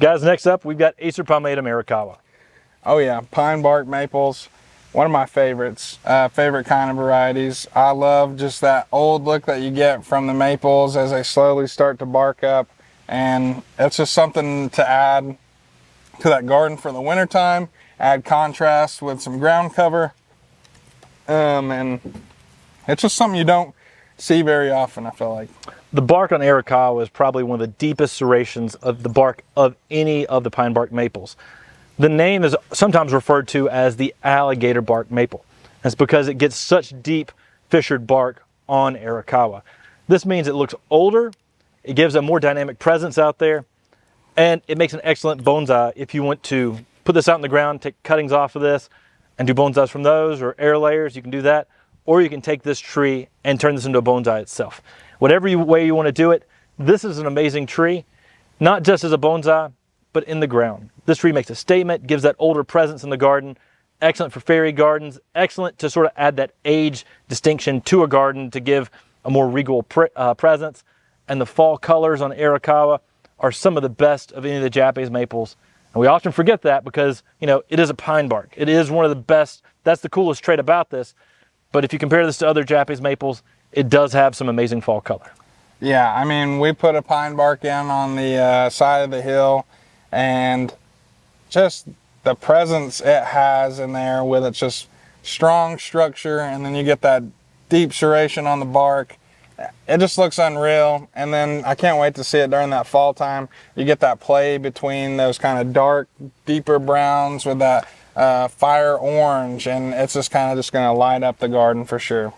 Guys, next up, we've got Acer palmatum Arakawa. Oh yeah, pine bark maples, one of my favorites, favorite kind of varieties. I love just that old look that you get from the maples as they slowly start to bark up, and it's just something to add to that garden for the winter time, add contrast with some ground cover, and it's just something you don't see very often, I feel like. The bark on Arakawa is probably one of the deepest serrations of the bark of any of the pine bark maples. The name is sometimes referred to as the alligator bark maple. That's because it gets such deep fissured bark on Arakawa. This means it looks older, it gives a more dynamic presence out there, and it makes an excellent bonsai if you want to put this out in the ground, take cuttings off of this, and do bonsais from those, or air layers, you can do that. Or you can take this tree and turn this into a bonsai itself. Whatever way you want to do it, this is an amazing tree, not just as a bonsai, but in the ground. This tree makes a statement, gives that older presence in the garden, excellent for fairy gardens, excellent to sort of add that age distinction to a garden to give a more regal presence. And the fall colors on Arakawa are some of the best of any of the Japanese maples. And we often forget that because, you know, it is a pine bark. It is one of the best, that's the coolest trait about this. But if you compare this to other Japanese maples, it does have some amazing fall color. Yeah, I mean, we put a pine bark in on the side of the hill, and just the presence it has in there with its just strong structure, and then you get that deep serration on the bark. It just looks unreal. And then I can't wait to see it during that fall time. You get that play between those kind of dark, deeper browns with that fire orange, and it's just kind of just going to light up the garden for sure.